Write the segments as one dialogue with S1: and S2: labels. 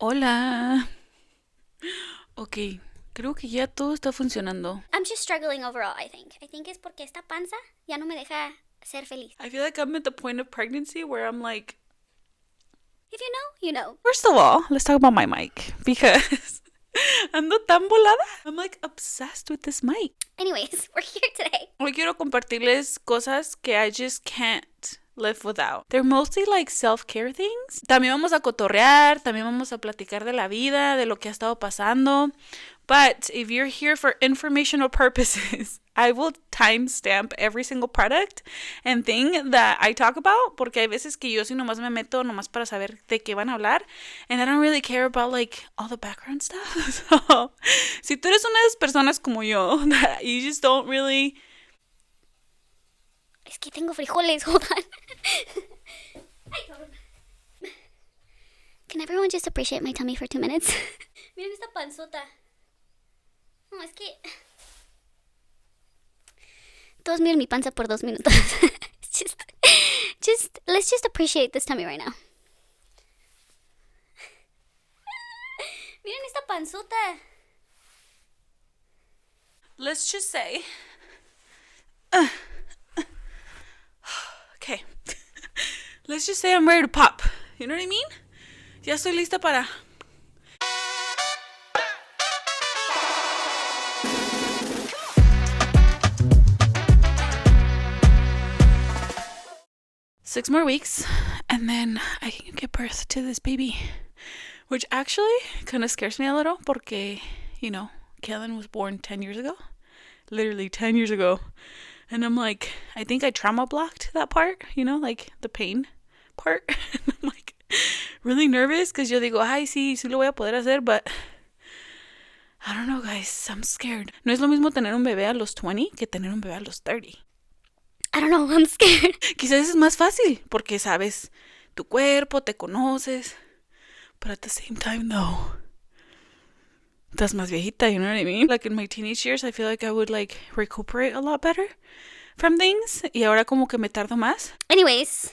S1: Hola. Ok, creo que ya todo está funcionando.
S2: I'm just struggling overall, I think. I think es porque esta panza ya no me deja ser feliz.
S1: I feel like I'm at the point of pregnancy where I'm like,
S2: If you know, you know.
S1: first of all, let's talk about my mic because ando tan volada. I'm like obsessed with this mic.
S2: Anyways, we're here today.
S1: Hoy quiero compartirles cosas que I just can't live without. They're mostly like self-care things. También vamos a cotorrear, también vamos a platicar de la vida, de lo que ha estado pasando. But if you're here for informational purposes, I will timestamp every single product and thing that I talk about, porque hay veces que yo sí nomás me meto nomás para saber de qué van a hablar, and I don't really care about like all the background stuff. So, si tú eres una de esas personas como yo, that you just don't really...
S2: Es que tengo frijoles, hold on. Can everyone just appreciate my tummy for 2 minutes? Miren esta panzota. No, es que... Todos miren mi panza por 2 minutos. Let's just appreciate this tummy right now. Miren esta panzota.
S1: Let's just say... okay. Let's just say I'm ready to pop. You know what I mean? Ya estoy lista para... Six more weeks, and then I can give birth to this baby. Which actually kind of scares me a little porque, you know, Kellen was born 10 years ago. Literally 10 years ago. And I'm like, I think I trauma blocked that part, you know, like the pain part. And I'm like really nervous because yo digo, ay, sí lo voy a poder hacer, but I don't know, guys, I'm scared. No es lo mismo tener un bebé a los 20 que tener un bebé a los 30.
S2: I don't know, I'm scared.
S1: Quizás es más fácil porque sabes tu cuerpo, te conoces. But at the same time, no. Estás más viejita, you know what I mean? Like in my teenage years, I feel like I would like recuperate a lot better from things. Y ahora como que me tardo más.
S2: Anyways,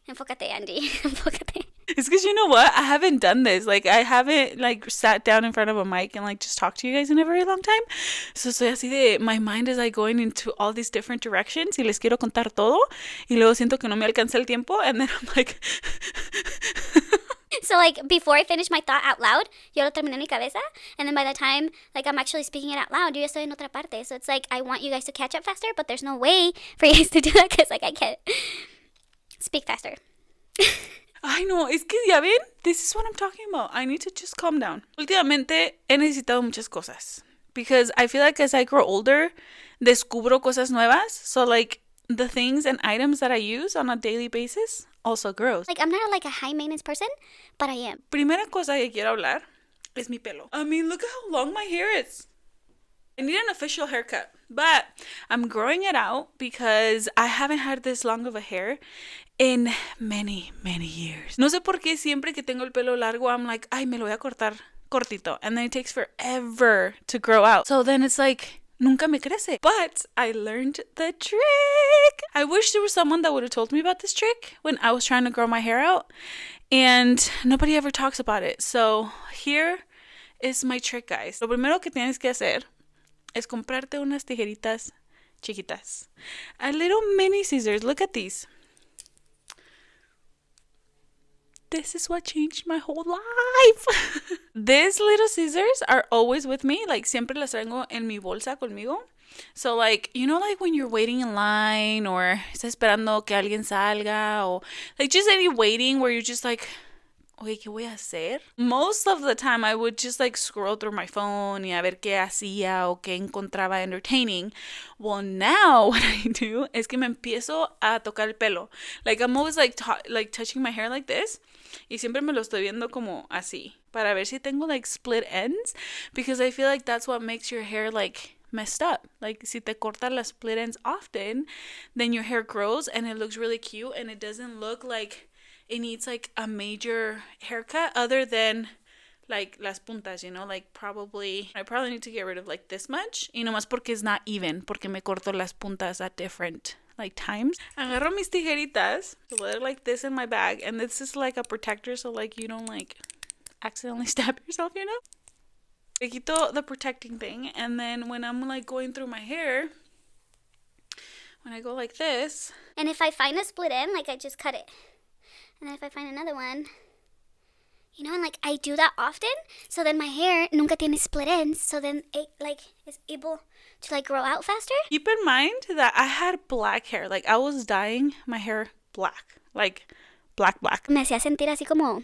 S2: enfócate, Andy. Enfócate.
S1: It's because you know what? I haven't done this. Like, I haven't, like, sat down in front of a mic and, like, just talked to you guys in a very long time. So, soy así de, my mind is, like, going into all these different directions y les quiero contar todo. Y luego siento que no me alcanza el tiempo. And then I'm like...
S2: So, like, before I finish my thought out loud, yo lo terminé en mi cabeza. And then by the time, like, I'm actually speaking it out loud, yo ya estoy en otra parte. So, it's like, I want you guys to catch up faster, but there's no way for you guys to do that because, like, I can't speak faster.
S1: Ay, no, es que ya ven, this is what I'm talking about. I need to just calm down. Últimamente he necesitado muchas cosas. Because I feel like as I grow older, descubro cosas nuevas. So, like, the things and items that I use on a daily basis also grows.
S2: Like, I'm not, like, a high-maintenance person, but I am.
S1: Primera cosa que quiero hablar es mi pelo. I mean, look at how long my hair is. I need an official haircut, but I'm growing it out because I haven't had this long of a hair in many, many years. No sé por qué siempre que tengo el pelo largo, I'm like, ay, me lo voy a cortar cortito. And then it takes forever to grow out. So then it's like, nunca me crece. But I learned the trick. I wish there was someone that would have told me about this trick when I was trying to grow my hair out. And nobody ever talks about it. So here is my trick, guys. Lo primero que tienes que hacer es comprarte unas tijeritas chiquitas. A little mini scissors. Look at these. This is what changed my whole life. These little scissors are always with me. Like, siempre las traigo en mi bolsa conmigo. So, like, you know, like when you're waiting in line or estás esperando que alguien salga or like just any waiting where you're just like, oye, ¿qué voy a hacer? Most of the time I would just like scroll through my phone y a ver qué hacía o qué encontraba entertaining. Well, now what I do es que me empiezo a tocar el pelo. Like, I'm always like touching my hair like this. Y siempre me lo estoy viendo como así. Para ver si tengo like split ends. Because I feel like that's what makes your hair like messed up. Like, si te cortas las split ends often, then your hair grows and it looks really cute and it doesn't look like it needs like a major haircut other than like las puntas, you know, like I probably need to get rid of like this much, y nomás porque it's not even, porque me corto las puntas at different like times. Agarro mis tijeritas, put it like this in my bag, and this is like a protector so like you don't like accidentally stab yourself, you know? I quito the protecting thing, and then when I'm like going through my hair, when I go like this.
S2: And if I find a split end, like I just cut it. And then if I find another one, you know, and like I do that often, so then my hair nunca tiene split ends, so then it like is able to like grow out faster.
S1: Keep in mind that I had black hair. Like I was dyeing my hair black. Like black.
S2: Me hacía sentir así como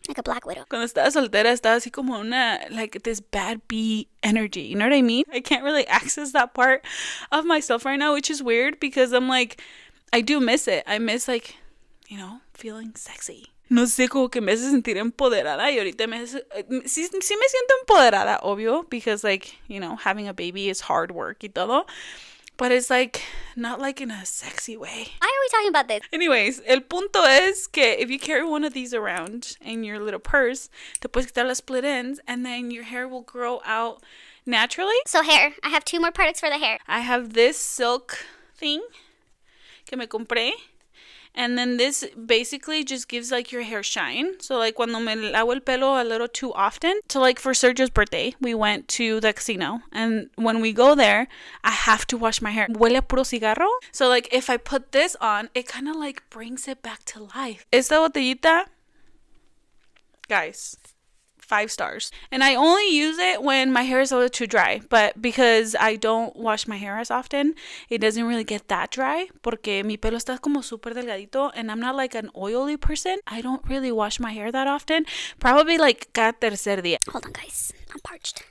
S2: like a black widow.
S1: Cuando estaba soltera, estaba así como una, like this bad bee energy. You know what I mean? I can't really access that part of myself right now, which is weird because I'm like, I do miss it. I miss like, you know, feeling sexy. No sé, como que me hace sentir empoderada y ahorita sí me siento empoderada, obvio, because like, you know, having a baby is hard work y todo. But it's like, not like in a sexy way.
S2: Why are we talking about this?
S1: Anyways, el punto es que if you carry one of these around in your little purse, te puedes quitar las split ends and then your hair will grow out naturally.
S2: So hair. I have 2 more products for the hair.
S1: I have this silk thing que me compré. And then this basically just gives like your hair shine. So like cuando me lavo el pelo a little too often. So like for Sergio's birthday, we went to the casino. And when we go there, I have to wash my hair. Huele a puro cigarro. So like if I put this on, it kind of like brings it back to life. Esta botellita, guys, 5 stars. And I only use it when my hair is a little too dry. But because I don't wash my hair as often, it doesn't really get that dry. Porque mi pelo está como súper delgadito. And I'm not like an oily person. I don't really wash my hair that often. Probably like cada tercer día.
S2: Hold on, guys. I'm parched.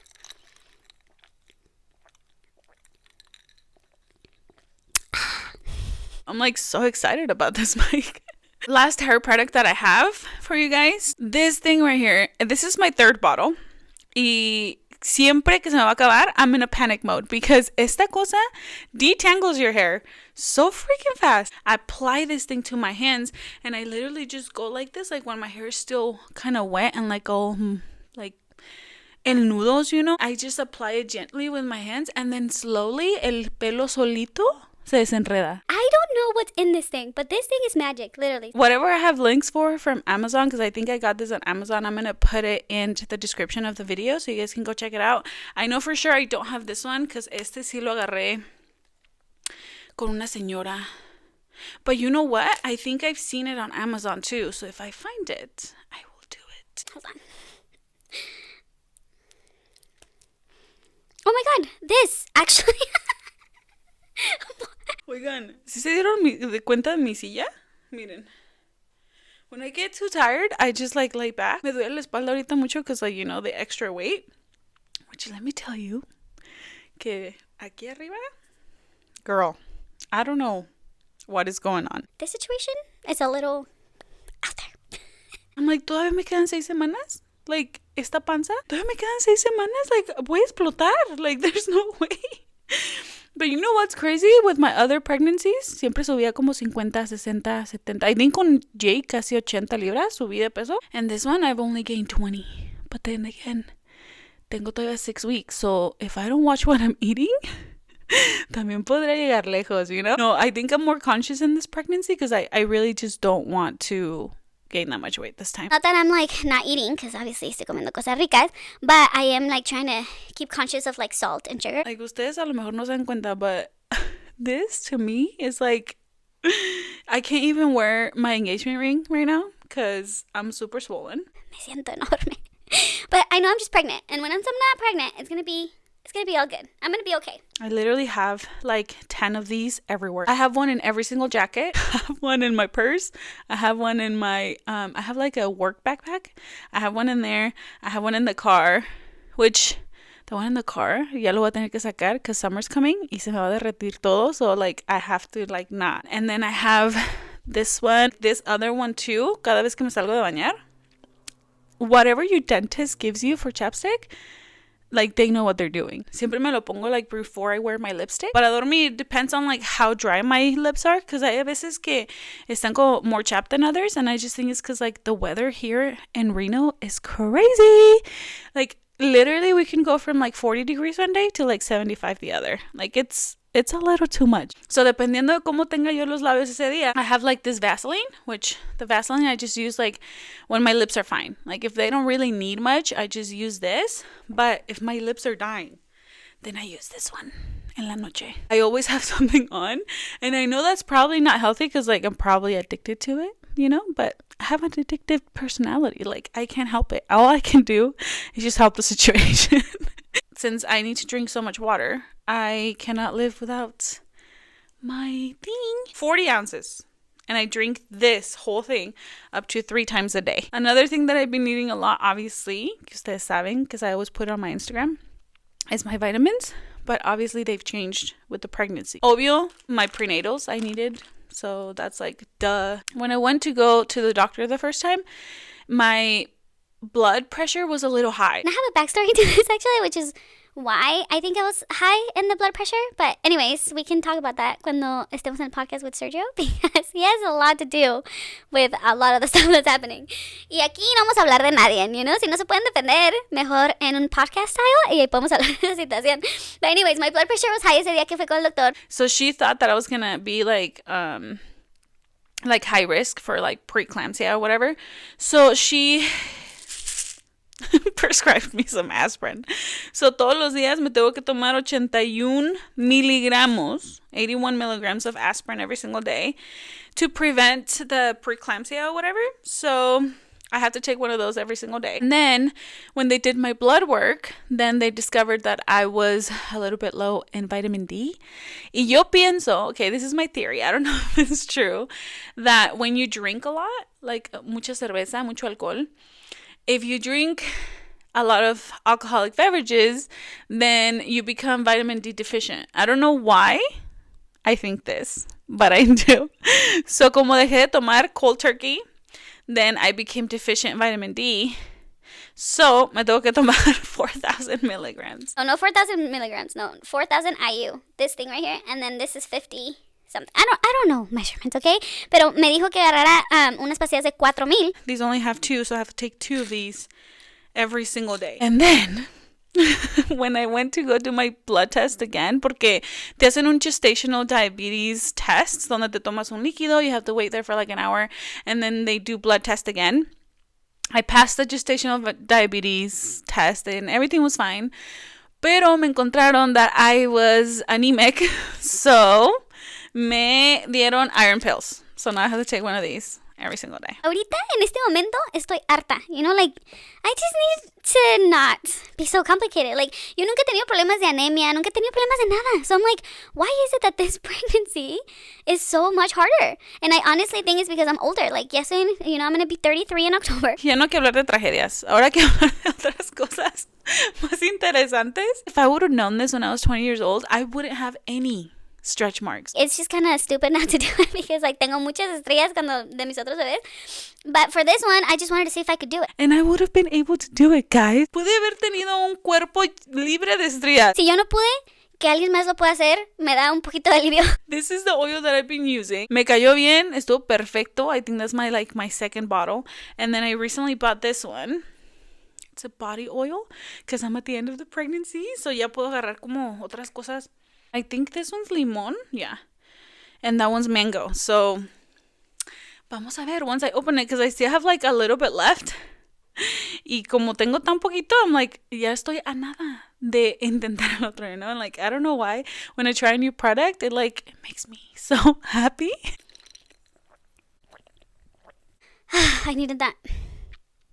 S1: I'm like so excited about this mic. Last hair product that I have for you guys. This thing right here. This is my 3rd bottle. Y siempre que se me va a acabar, I'm in a panic mode. Because esta cosa detangles your hair so freaking fast. I apply this thing to my hands. And I literally just go like this. Like when my hair is still kind of wet and like all like en nudos, you know. I just apply it gently with my hands. And then slowly el pelo solito se desenreda.
S2: I don't know what's in this thing, but this thing is magic, literally.
S1: Whatever I have links for from Amazon, because I think I got this on Amazon, I'm going to put it into the description of the video so you guys can go check it out. I know for sure I don't have this one because este sí lo agarré con una señora. But you know what? I think I've seen it on Amazon too. So if I find it, I will do it.
S2: Hold on. Oh my god, this actually...
S1: Oigan, ¿sí se dieron de cuenta de mi silla? Miren. When I get too tired, I just like lay back. Me duele la espalda ahorita mucho because like, you know, the extra weight. Which let me tell you, que aquí arriba, girl, I don't know what is going on.
S2: This situation is a little out there.
S1: I'm like, ¿todavía me quedan 6 semanas? Like, esta panza, ¿todavía me quedan 6 semanas? Like, voy a explotar. Like, there's no way. But you know what's crazy? With my other pregnancies, siempre subía como 50, 60, 70. I think con Jake casi 80 libras subí de peso. And this one, I've only gained 20. But then again, tengo todavía 6 weeks. So if I don't watch what I'm eating, también podré llegar lejos, you know? No, I think I'm more conscious in this pregnancy because I really just don't want to gain that much weight this time.
S2: Not that I'm like not eating, because obviously estoy comiendo cosas ricas, but I am like trying to keep conscious of like salt and sugar.
S1: Like ustedes a lo mejor no se dan cuenta, but this to me is like, I can't even wear my engagement ring right now because I'm super swollen.
S2: Me siento enorme. But I know I'm just pregnant, and when I'm not pregnant, it's gonna be all good. I'm gonna be okay.
S1: I literally have like 10 of these everywhere. I have one in every single jacket. I have one in my purse. I have one in my, I have like a work backpack. I have one in there. I have one in the car, which the one in the car, ya lo voy a tener que sacar because summer's coming y se me va a derretir todo. So like I have to like not. And then I have this one, this other one too. Cada vez que me salgo de bañar. Whatever your dentist gives you for chapstick, like they know what they're doing. Siempre me lo pongo like before I wear my lipstick. Para dormir, it depends on like how dry my lips are. Because hay veces que están como more chapped than others. And I just think it's because like the weather here in Reno is crazy. Like literally we can go from like 40 degrees one day to like 75 the other. Like it's it's a little too much. So dependiendo de cómo tenga yo los labios ese día, I have like this Vaseline, which the Vaseline I just use like when my lips are fine. Like if they don't really need much, I just use this. But if my lips are dying, then I use this one en la noche. I always have something on, and I know that's probably not healthy because like I'm probably addicted to it, you know, but I have an addictive personality. Like I can't help it. All I can do is just help the situation. Since I need to drink so much water, I cannot live without my thing. 40 ounces. And I drink this whole thing up to 3 times a day. Another thing that I've been eating a lot, obviously, que ustedes saben, because I always put it on my Instagram, is my vitamins. But obviously they've changed with the pregnancy. Obvio, my prenatals I needed. So that's like, duh. When I went to go to the doctor the first time, my blood pressure was a little high.
S2: And I have a backstory to this actually, which is why I think I was high in the blood pressure. But anyways, we can talk about that cuando estemos en el podcast with Sergio, because he has a lot to do with a lot of the stuff that's happening. Y aquí no vamos a hablar de nadie, you know? Si no se pueden defender, mejor en un podcast style y ahí podemos hablar de la situación. But anyways, my blood pressure was high ese día que fue con el doctor.
S1: So she thought that I was gonna be like high risk for like preeclampsia or whatever. So she prescribed me some aspirin. So todos los días me tengo que tomar 81 miligramos, 81 milligrams of aspirin every single day to prevent the preeclampsia or whatever. So I have to take one of those every single day. And then when they did my blood work, then they discovered that I was a little bit low in vitamin D. Y yo pienso, okay, this is my theory, I don't know if it's true, that when you drink a lot, like mucha cerveza, mucho alcohol, if you drink a lot of alcoholic beverages, then you become vitamin D deficient. I don't know why I think this, but I do. So como dejé de tomar cold turkey, then I became deficient in vitamin D. So me tengo que tomar 4,000 milligrams.
S2: Oh, no 4,000 milligrams. No, 4,000 IU. This thing right here. And then this is 50 something. I don't know measurements, okay? Pero me dijo que agarrara unas pastillas de 4,000.
S1: These only have 2, so I have to take 2 of these every single day. And then when I went to go do my blood test again, porque te hacen un gestational diabetes test donde te tomas un líquido, you have to wait there for like an hour, and then they do blood test again. I passed the gestational diabetes test and everything was fine, pero me encontraron that I was anemic, so me dieron iron pills. So now I have to take one of these every single day.
S2: Ahorita, en este momento, estoy harta. You know, like, I just need to not be so complicated. Like, yo nunca he tenido problemas de anemia, nunca he tenido problemas de nada. So I'm like, why is it that this pregnancy is so much harder? And I honestly think it's because I'm older. Like, yes, I'm going to be 33 in October.
S1: Ya no hay que hablar de tragedias. Ahora hay que hablar de otras cosas más interesantes. If I would have known this when I was 20 years old, I wouldn't have any stretch marks.
S2: It's just kind of stupid not to do it because like tengo muchas estrellas cuando de mis otros bebés. But for this one, I just wanted to see if I could do it.
S1: And I would have been able to do it, guys. Pude haber tenido un cuerpo libre de estrías.
S2: Si yo no pude, que alguien más lo pueda hacer, me da un poquito de alivio.
S1: This is the oil that I've been using. Me cayó bien, estuvo perfecto. I think that's my second bottle. And then I recently bought this one. It's a body oil because I'm at the end of the pregnancy. So ya puedo agarrar como otras cosas. I think this one's limon, yeah. And that one's mango. So, vamos a ver once I open it, because I still have like a little bit left. Y como tengo tan poquito, I'm like, ya estoy a nada de intentar el otro, you know? And like, I don't know why. When I try a new product, it makes me so happy.
S2: I needed that.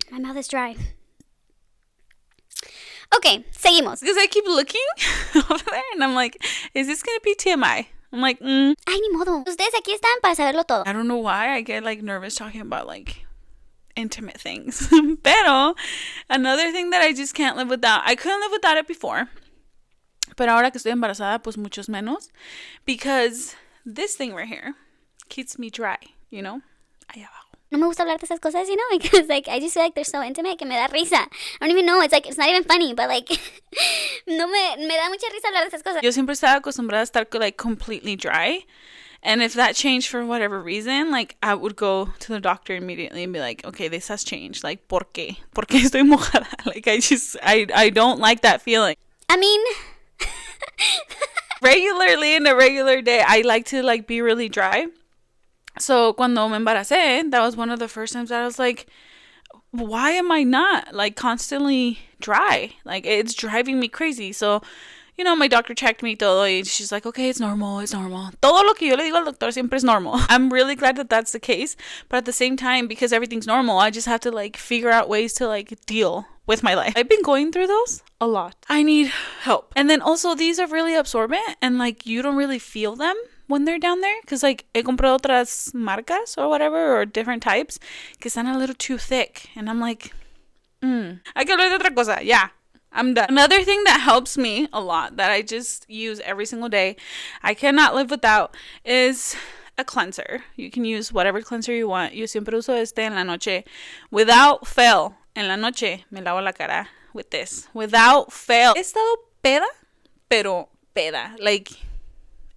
S2: My mouth is dry. Okay, seguimos.
S1: Because I keep looking over there and I'm like, is this going to be TMI? I'm like,
S2: Ay, ni modo. Ustedes aquí están para saberlo todo.
S1: I don't know why I get like nervous talking about like intimate things. Pero another thing that I just can't live without. I couldn't live without it before. Pero ahora que estoy embarazada, pues muchos menos. Because this thing right here keeps me dry, you know? Ahí abajo.
S2: No me gusta hablar de esas cosas, you know, because like I just feel like they're so intimate que me da risa. I don't even know, it's not even funny, but like no me da mucha risa hablar de esas cosas.
S1: Yo siempre estaba acostumbrada a estar like completely dry, and if that changed for whatever reason, like I would go to the doctor immediately and be like, okay, this has changed. Like, ¿por qué? ¿Por qué estoy mojada? Like I don't like that feeling.
S2: I mean,
S1: Regularly in a regular day, I like to like be really dry. So cuando me embaracé, that was one of the first times that I was like, why am I not like constantly dry? Like it's driving me crazy. So, you know, my doctor checked me todo y she's like, okay, it's normal, it's normal. Todo lo que yo le digo al doctor siempre es normal. I'm really glad that that's the case. But at the same time, because everything's normal, I just have to like figure out ways to like deal with my life. I've been going through those a lot. I need help. And then also these are really absorbent and like you don't really feel them when they're down there, because like he comprado otras marcas or whatever, or different types que están a little too thick, and I'm like, hay que hablar de otra cosa. Yeah, I'm done. Another thing that helps me a lot that I just use every single day, I cannot live without, is a cleanser. You can use whatever cleanser you want. Yo siempre uso este en la noche. Without fail, en la noche me lavo la cara with this. Without fail. He estado peda, pero peda. Like,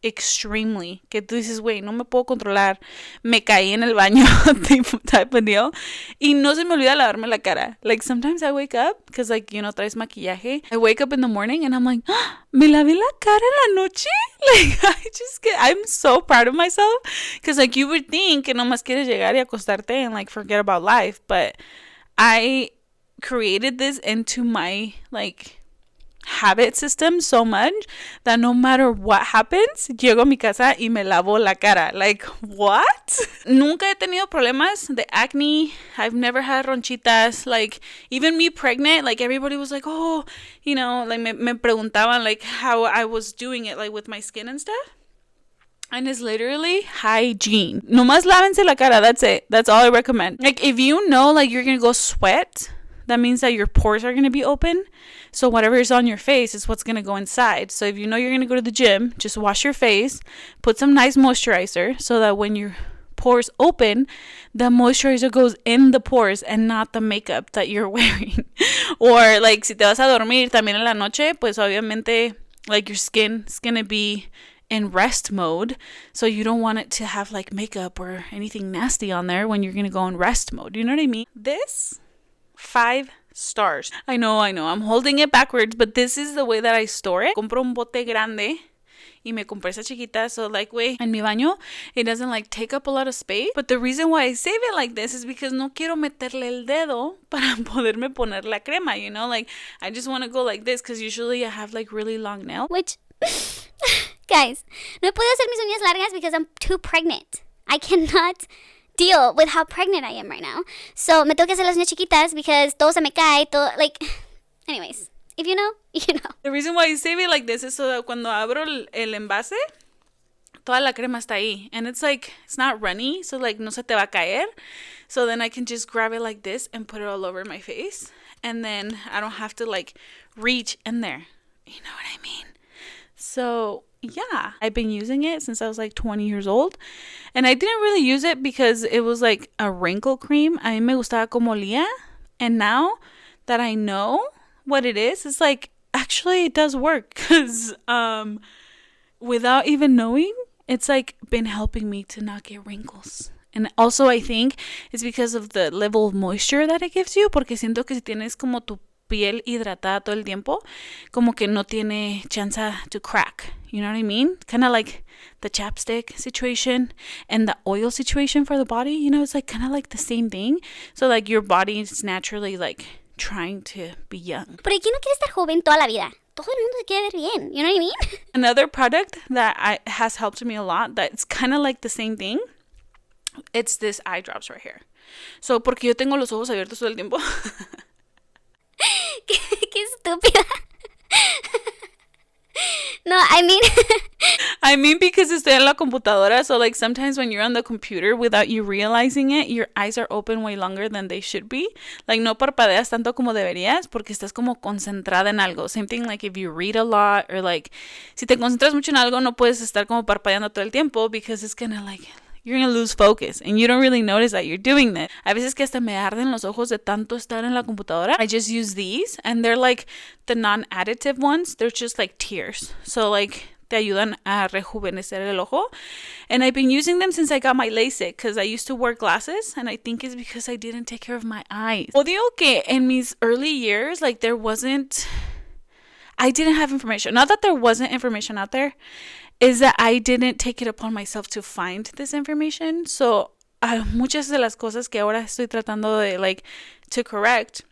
S1: extremely, que tú dices, güey, no me puedo controlar, me caí en el baño, type of deal, y no se me olvida lavarme la cara. Like, sometimes I wake up, because, like, you know, traes maquillaje, I wake up in the morning, and I'm like, ¡ah! ¿Me lavé la cara en la noche? Like, I'm so proud of myself, because, like, you would think que nomás quieres llegar y acostarte and, like, forget about life, but I created this into my, like, habit system so much that no matter what happens, llego a mi casa y me lavo la cara. Like, what? Nunca he tenido problemas de acne. I've never had ronchitas. Like, even me pregnant, like, everybody was like, oh, you know, like, me preguntaban, like, how I was doing it, like, with my skin and stuff. And it's literally hygiene. Nomás lávense la cara. That's it. That's all I recommend. Like, if you know, like, you're gonna go sweat, that means that your pores are going to be open. So whatever is on your face is what's going to go inside. So if you know you're going to go to the gym, just wash your face, put some nice moisturizer so that when your pores open, the moisturizer goes in the pores and not the makeup that you're wearing. Or like si te vas a dormir también en la noche, pues obviamente like your skin is going to be in rest mode, so you don't want it to have like makeup or anything nasty on there when you're going to go in rest mode. You know what I mean? This 5 stars. I know, I'm holding it backwards, but this is the way that I store it. Compro un bote grande y me compré esa chiquita, so like, güey, en mi baño, it doesn't like take up a lot of space. But the reason why I save it like this is because no quiero meterle el dedo para poderme poner la crema, you know? Like, I just want to go like this because usually I have like really long nails.
S2: Which, guys, no puedo hacer mis uñas largas because I'm too pregnant. I cannot deal with how pregnant I am right now. So me tengo que hacer las uñas chiquitas because todo se me cae, todo, like, anyways, if you know, you know.
S1: The reason why you save it like this is so that cuando abro el envase, toda la crema está ahí. And it's like, it's not runny, so like no se te va a caer. So then I can just grab it like this and put it all over my face. And then I don't have to like reach in there. You know what I mean? So yeah, I've been using it since I was like 20 years old. And I didn't really use it because it was like a wrinkle cream. A mí me gustaba como olía. And now that I know what it is, it's like, actually it does work. Because without even knowing, it's like been helping me to not get wrinkles. And also I think it's because of the level of moisture that it gives you. Porque siento que si tienes como tu piel hidratada todo el tiempo, como que no tiene chance to crack. You know what I mean? Kind of like the chapstick situation and the oil situation for the body. You know, it's like kind of like the same thing. So like your body is naturally like trying to be young.
S2: Pero ¿quién no quiere estar joven toda la vida? Todo el mundo se quiere ver bien. You know what I mean?
S1: Another product that has helped me a lot, that's kind of like the same thing. It's this eye drops right here. So porque yo tengo los ojos abiertos todo el tiempo.
S2: Qué estúpida. No,
S1: I mean because estoy en la computadora, so like sometimes when you're on the computer without you realizing it, your eyes are open way longer than they should be. Like no parpadeas tanto como deberías porque estás como concentrada en algo. Same thing like if you read a lot or like si te concentras mucho en algo no puedes estar como parpadeando todo el tiempo because it's gonna like you're gonna lose focus and you don't really notice that you're doing that. A veces que hasta me arden los ojos de tanto estar en la computadora. I just use these and they're like the non-additive ones. They're just like tears. So like te ayudan a rejuvenecer el ojo. And I've been using them since I got my LASIK because I used to wear glasses and I think it's because I didn't take care of my eyes. Odio que en mis early years, like there wasn't, I didn't have information. Not that there wasn't information out there, is that I didn't take it upon myself to find this information. So, muchas de las cosas que ahora estoy tratando de, like, to correct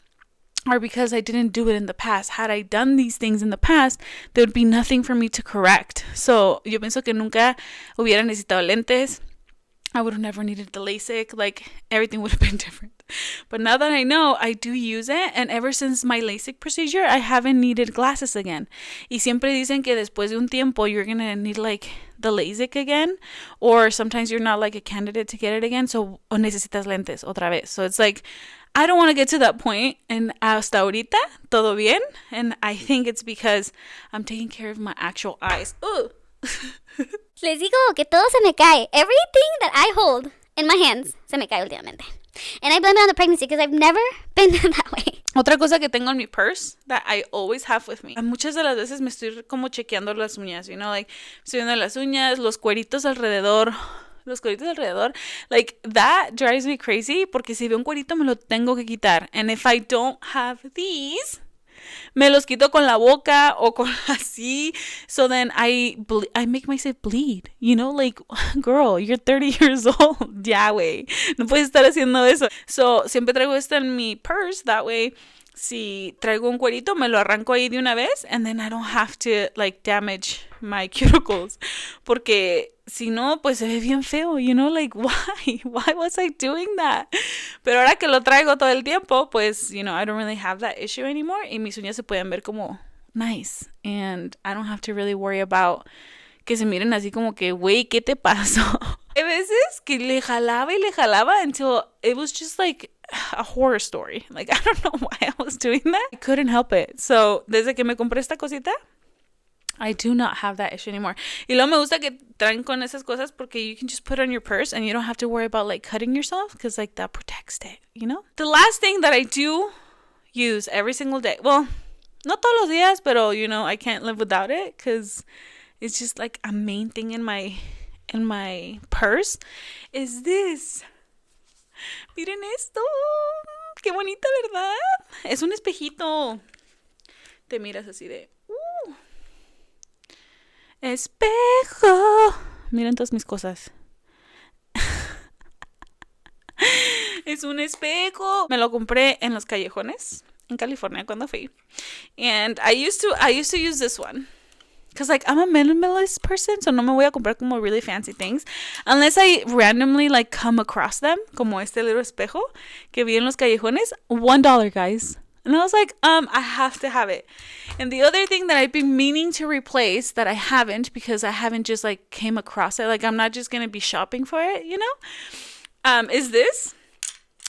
S1: are because I didn't do it in the past. Had I done these things in the past, there would be nothing for me to correct. So, yo pienso que nunca hubiera necesitado lentes. I would have never needed the LASIK. Like, everything would have been different. But now that I know, I do use it. And ever since my LASIK procedure, I haven't needed glasses again. Y siempre dicen que después de un tiempo, you're going to need, like, the LASIK again. Or sometimes you're not, like, a candidate to get it again. So, o necesitas lentes otra vez. So, it's like, I don't want to get to that point. And hasta ahorita, todo bien. And I think it's because I'm taking care of my actual eyes. Ugh.
S2: Les digo que todo se me cae. Everything that I hold in my hands se me cae últimamente. And I blame it on the pregnancy because I've never been that way.
S1: Otra cosa que tengo en mi purse that I always have with me. Muchas de las veces me estoy como chequeando las uñas, you know, like, estoy viendo las uñas, los cueritos alrededor. Like, that drives me crazy porque si veo un cuerito me lo tengo que quitar. And if I don't have these, me los quito con la boca o con así. So then I make myself bleed. You know, like, girl, you're 30 years old. Ya, güey. No puedes estar haciendo eso. So, siempre traigo esto en mi purse. That way, si traigo un cuerito, me lo arranco ahí de una vez. And then I don't have to, like, damage my cuticles. Porque si no, pues se ve bien feo, you know, like, why? Why was I doing that? Pero ahora que lo traigo todo el tiempo, pues, you know, I don't really have that issue anymore. Y mis uñas se pueden ver como nice. And I don't have to really worry about que se miren así como que, güey, ¿qué te pasó? Hay veces que le jalaba until it was just like a horror story. Like, I don't know why I was doing that. I couldn't help it. So, desde que me compré esta cosita, I do not have that issue anymore. Y luego me gusta que traen con esas cosas porque you can just put it on your purse and you don't have to worry about, like, cutting yourself because, like, that protects it, you know? The last thing that I do use every single day, well, no todos los días, pero, you know, I can't live without it because it's just, like, a main thing in my purse, is this. Miren esto. Qué bonita, ¿verdad? Es un espejito. Te miras así de... Espejo. Miren todas mis cosas. Es un espejo. Me lo compré en los callejones en California cuando fui. And I used to use this one. Because, like, I'm a minimalist person, so no me voy a comprar como really fancy things. Unless I randomly, like, come across them. Como este little espejo que vi en los callejones. $1, guys. And I was like, I have to have it. And the other thing that I've been meaning to replace that I haven't because I haven't just, like, came across it. Like, I'm not just going to be shopping for it, you know? Is this.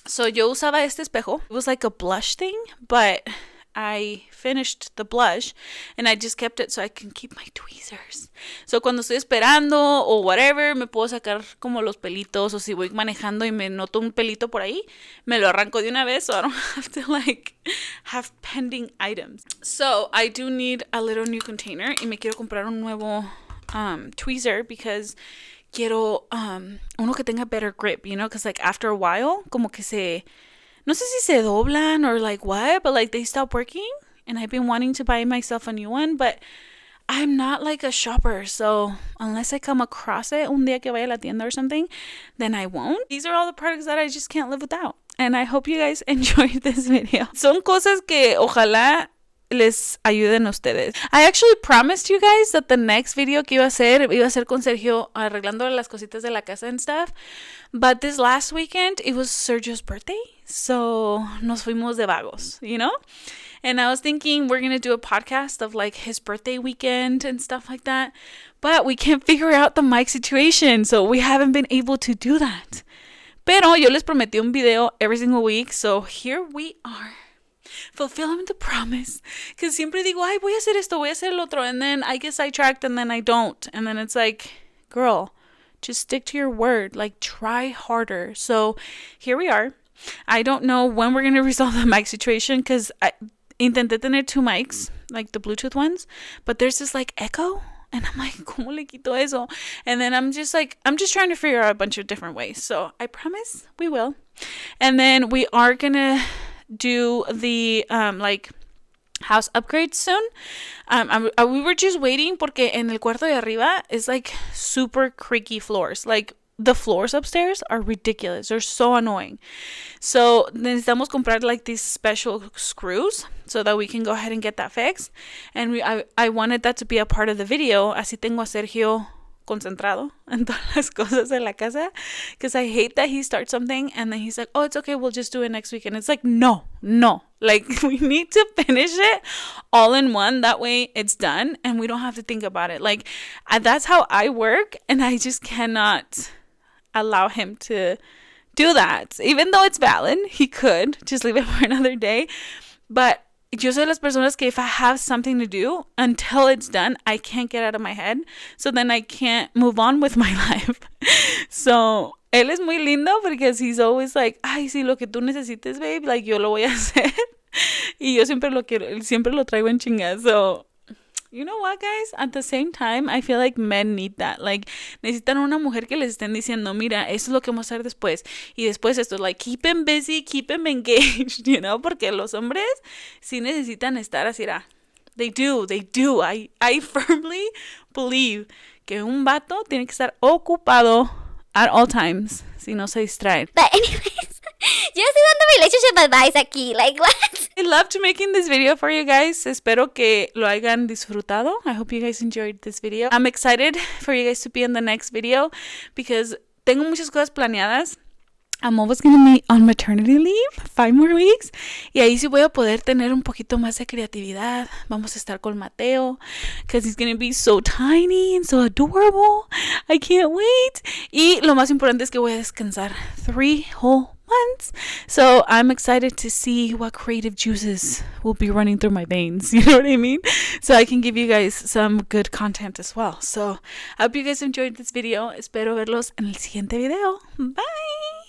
S1: So, yo usaba este espejo. It was like a blush thing, but I finished the blush and I just kept it so I can keep my tweezers. So, cuando estoy esperando o whatever, me puedo sacar como los pelitos, o si voy manejando y me noto un pelito por ahí, me lo arranco de una vez so I don't have to, like, have pending items. So, I do need a little new container y me quiero comprar un nuevo tweezer because quiero uno que tenga better grip, you know, because, like, after a while, como que no sé si se doblan or, like, what, but, like, they stop working, and I've been wanting to buy myself a new one, but I'm not, like, a shopper, so unless I come across it un día que vaya a la tienda or something, then I won't. These are all the products that I just can't live without, and I hope you guys enjoyed this video. Son cosas que ojalá les ayuden a ustedes. I actually promised you guys that the next video que iba a ser con Sergio arreglando las cositas de la casa and stuff. But this last weekend, it was Sergio's birthday. So, nos fuimos de vagos, you know? And I was thinking we're going to do a podcast of, like, his birthday weekend and stuff like that. But we can't figure out the mic situation. So, we haven't been able to do that. Pero yo les prometí un video every single week. So, here we are. Fulfilling the promise. Because siempre digo, ay, voy a hacer esto, voy a hacer el otro. And then I get sidetracked and then I don't. And then it's like, girl, just stick to your word. Like, try harder. So here we are. I don't know when we're going to resolve the mic situation because I intenté tener 2 mics, like the Bluetooth ones. But there's this, like, echo. And I'm like, ¿cómo le quito eso? And then I'm just trying to figure out a bunch of different ways. So I promise we will. And then we are going to do the like house upgrades soon. We were just waiting porque en el cuarto de arriba is like super creaky floors. Like the floors upstairs are ridiculous. They're so annoying. So necesitamos comprar like these special screws so that we can go ahead and get that fixed. And I wanted that to be a part of the video. Así tengo a Sergio concentrado en todas las cosas de la casa, because I hate that he starts something and then he's like, oh, it's okay, we'll just do it next week. And it's like, no, like we need to finish it all in one, that way it's done and we don't have to think about it. Like that's how I work, and I just cannot allow him to do that. Even though it's valid, he could just leave it for another day, but yo soy las personas que if I have something to do, until it's done, I can't get out of my head. So then I can't move on with my life. So, él es muy lindo because he's always like, ay, sí, lo que tú necesites, babe, like, yo lo voy a hacer. Y yo siempre lo traigo en chinga. So, you know what, guys? At the same time, I feel like men need that. Like, necesitan una mujer que les estén diciendo, mira, eso es lo que vamos a hacer después. Y después esto, like, keep him busy, keep him engaged, you know? Porque los hombres sí necesitan estar así. They do. I firmly believe que un vato tiene que estar ocupado at all times, si no se distrae.
S2: But anyways, yo estoy dando relationship advice aquí. Like, what?
S1: I loved making this video for you guys. Espero que lo hayan disfrutado. I hope you guys enjoyed this video. I'm excited for you guys to be in the next video because tengo muchas cosas planeadas. I'm always going to be on maternity leave, 5 more weeks. Y ahí sí voy a poder tener un poquito más de creatividad. Vamos a estar con Mateo, because he's going to be so tiny and so adorable. I can't wait. Y lo más importante es que voy a descansar 3 whole months. So I'm excited to see what creative juices will be running through my veins. You know what I mean? So I can give you guys some good content as well. So I hope you guys enjoyed this video. Espero verlos en el siguiente video. Bye!